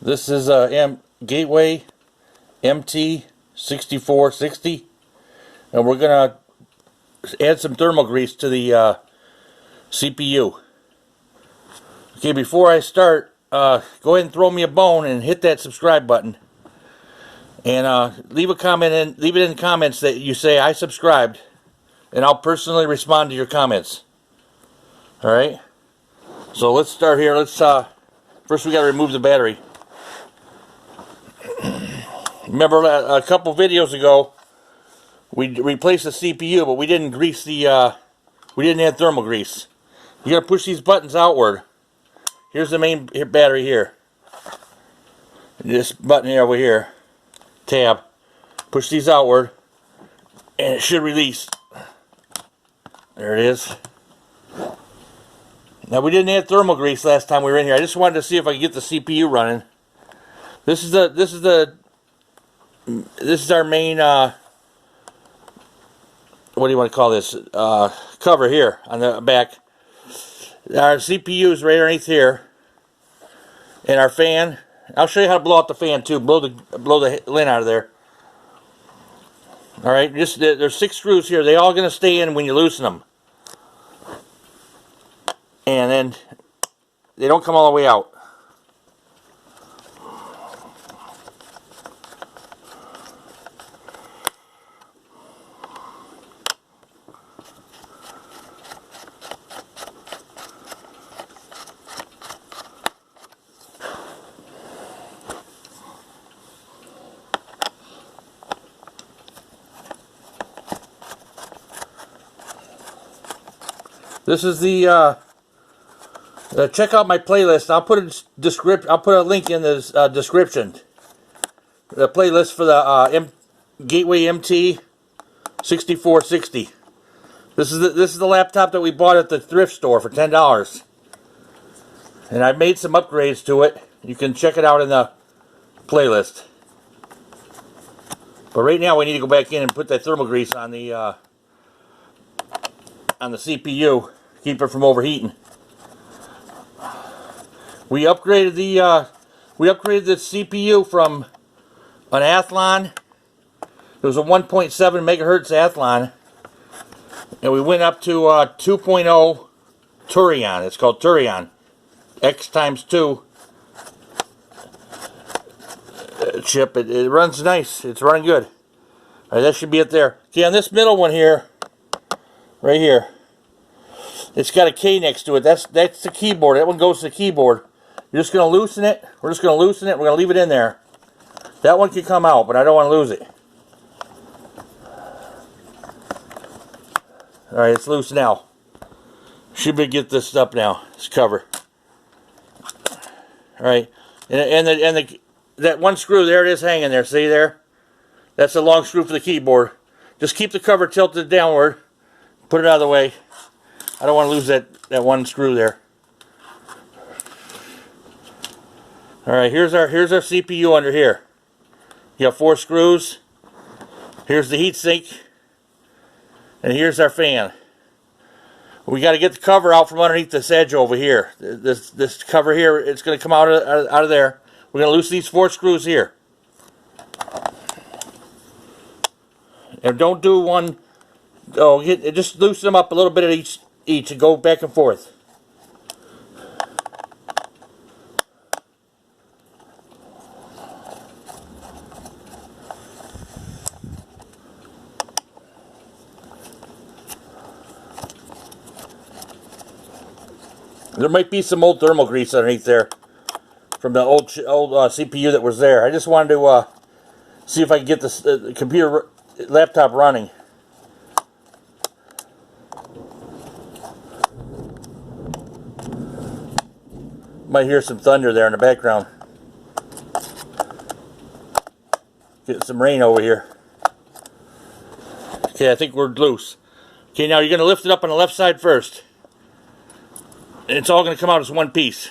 This is a Gateway MT6460, and we're going to add some thermal grease to the CPU. Okay, before I start, go ahead and throw me a bone and hit that subscribe button. And leave a comment and leave it in the comments that you say I subscribed, and I'll personally respond to your comments. Alright? So let's start here. Let's first we gotta remove the battery. Remember a couple videos ago we replaced the CPU, but we didn't grease the we didn't add thermal grease. You gotta push these buttons outward. Here's the main battery here. This button here over here. Tab. Push these outward and it should release. There it is. Now we didn't add thermal grease last time we were in here. I just wanted to see if I could get the CPU running. This is our main what do you want to call this? Cover here on the back. Our CPU is right underneath here. And our fan. I'll show you how to blow out the fan too. Blow the lint out of there. Alright, there's 6 screws here. They're all going to stay in when you loosen them. And then they don't come all the way out. This is the check out my playlist. I'll put a link in the description. The playlist for the Gateway MT6460. This is the laptop that we bought at the thrift store for $10. And I made some upgrades to it. You can check it out in the playlist. But right now we need to go back in and put that thermal grease on the CPU. Keep it from overheating. We upgraded the CPU from an Athlon. It was a 1.7 megahertz Athlon, and we went up to 2.0 Turion. It's called Turion X times 2 chip. It runs nice. It's running good. All right, that should be it there. Okay, on this middle one here, right here, it's got a K next to it. That's the keyboard. That one goes to the keyboard. You're just going to loosen it. We're just going to loosen it. We're going to leave it in there. That one can come out, but I don't want to lose it. Alright, it's loose now. Should be get this up now. This cover. Alright. And that one screw there, it is hanging there. See there? That's a long screw for the keyboard. Just keep the cover tilted downward. Put it out of the way. I don't want to lose that one screw there. Alright, here's our CPU under here. You have 4 screws. Here's the heatsink. And here's our fan. We got to get the cover out from underneath this edge over here. This cover here, it's going to come out of there. We're going to loosen these 4 screws here. And don't do one. Oh, just loosen them up a little bit at each and go back and forth. There might be some old thermal grease underneath there from the old CPU that was there. I just wanted to see if I could get this laptop running. Might hear some thunder there in the background. Getting some rain over here. Okay, I think we're loose. Okay, now you're going to lift it up on the left side first. And it's all going to come out as one piece.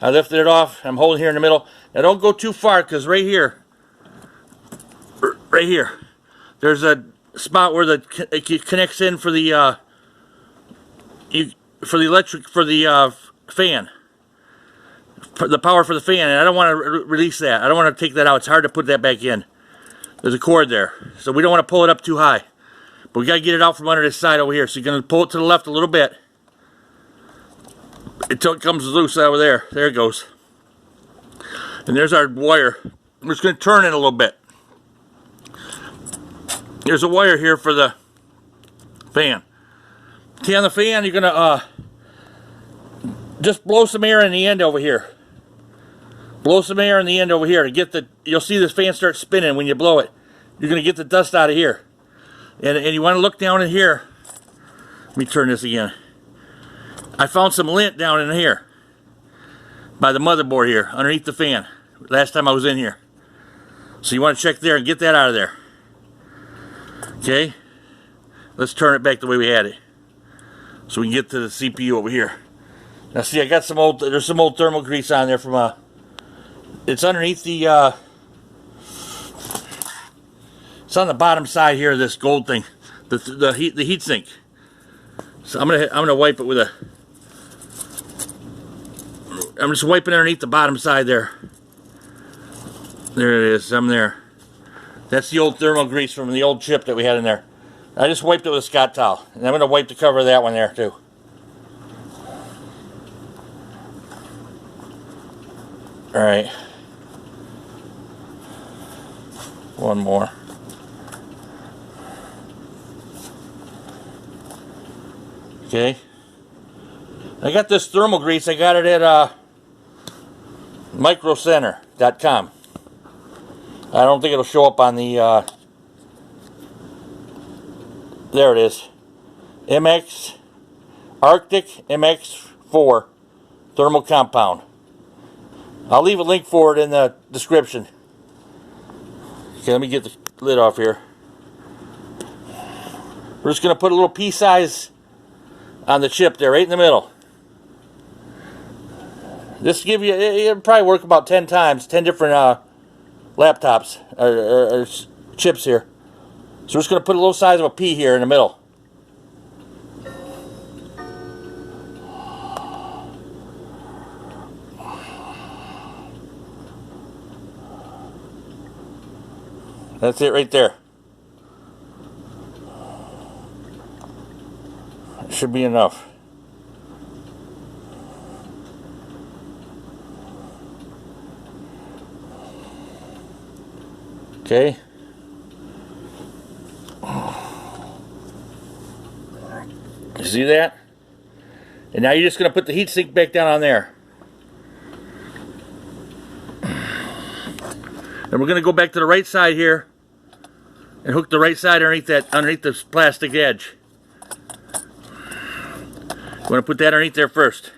I lifted it off. I'm holding here in the middle. Now don't go too far, because right here, there's a spot where it connects in for the fan. the power for the fan, and I don't want to release that. I don't want to take that out. It's hard to put that back in. There's a cord there, so we don't want to pull it up too high. But we got to get it out from under this side over here. So you're going to pull it to the left a little bit until it comes loose over there. There it goes. And there's our wire. I'm just going to turn it a little bit. There's a wire here for the fan. Okay, on the fan, you're going to just blow some air in the end over here. Blow some air in the end over here to get the, you'll see this fan start spinning when you blow it. You're going to get the dust out of here. And you want to look down in here. Let me turn this again. I found some lint down in here by the motherboard here, underneath the fan, last time I was in here. So you want to check there and get that out of there. Okay? Let's turn it back the way we had it, so we can get to the CPU over here. Now see, I got some old, there's some old thermal grease on there from it's underneath the it's on the bottom side here of this gold thing, the heat sink. So I'm gonna wipe it with a, I'm just wiping underneath the bottom side there. There it is, I'm there. That's the old thermal grease from the old chip that we had in there. I just wiped it with a Scott towel, and I'm gonna wipe the cover of that one there too. All right, one more. Okay, I got this thermal grease. I got it at microcenter.com. I don't think it'll show up on the there it is, MX Arctic MX4 thermal compound. I'll leave a link for it in the description. Okay, let me get the lid off here. We're just going to put a little pea size on the chip there, right in the middle. This will give you, it'll probably work about 10 times, 10 different laptops, or chips here. So we're just going to put a little size of a pea here in the middle. That's it right there. It should be enough. Okay. You see that? And now you're just going to put the heatsink back down on there. And we're going to go back to the right side here and hook the right side underneath this plastic edge. We're going to put that underneath there first.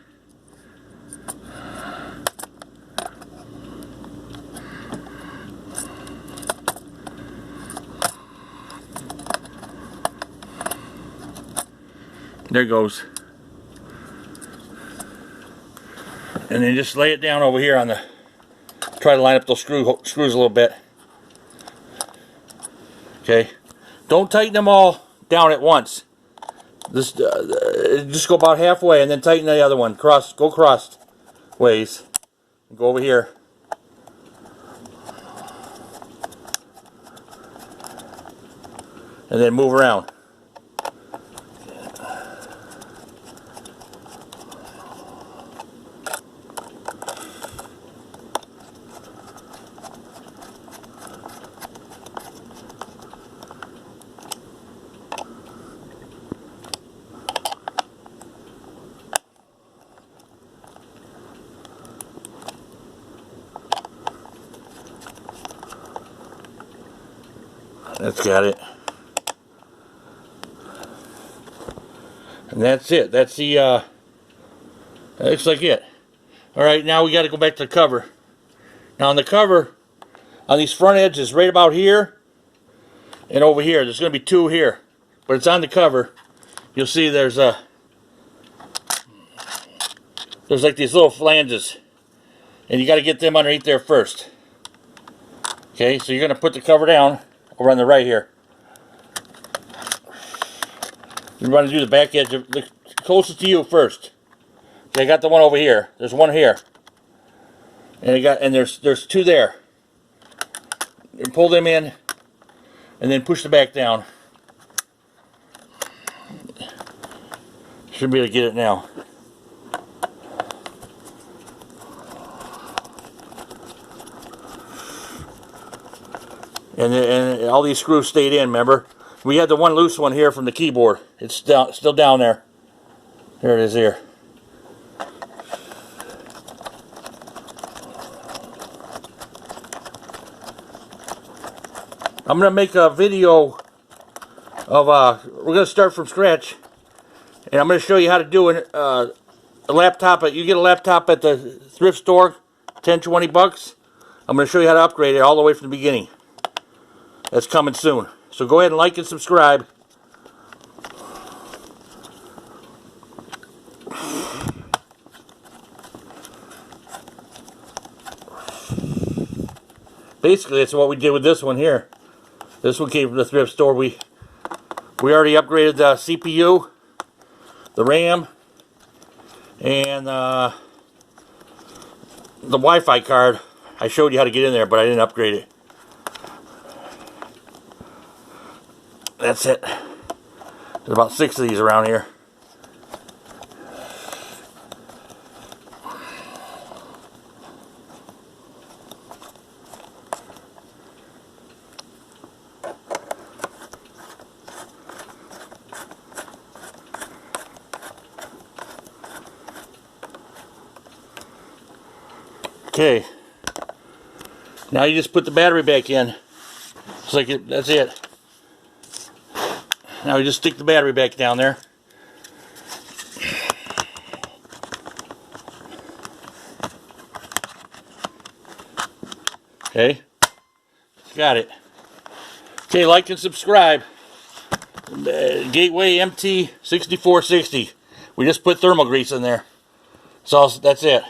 There it goes. And then just lay it down over here on the, try to line up those screws a little bit. Okay. Don't tighten them all down at once. Just go about halfway and then tighten the other one. Go cross ways. Go over here. And then move around. That's got it. And that's it. That's the, that looks like it. Alright, now we got to go back to the cover. Now on the cover, on these front edges, right about here and over here, there's going to be two here. But it's on the cover. You'll see there's like these little flanges. And you got to get them underneath there first. Okay, so you're going to put the cover down over on the right here. You want to do the back edge, the closest to you first. Okay, I got the one over here. There's one here. And there's two there. You pull them in and then push the back down. Should be able to get it now. And all these screws stayed in, remember? We had the one loose one here from the keyboard. It's still down there. There it is here. I'm going to make a video of, we're going to start from scratch. And I'm going to show you how to do a laptop. You get a laptop at the thrift store, 10, 20 bucks. I'm going to show you how to upgrade it all the way from the beginning. That's coming soon. So go ahead and like and subscribe. Basically, that's what we did with this one here. This one came from the thrift store. We already upgraded the CPU, the RAM, and the Wi-Fi card. I showed you how to get in there, but I didn't upgrade it. That's it. There's about 6 of these around here. Okay, now you just put the battery back in. It's like that's it. Now you just stick the battery back down there. Okay, got it. Okay, like and subscribe. Gateway MT6460. We just put thermal grease in there. So that's it.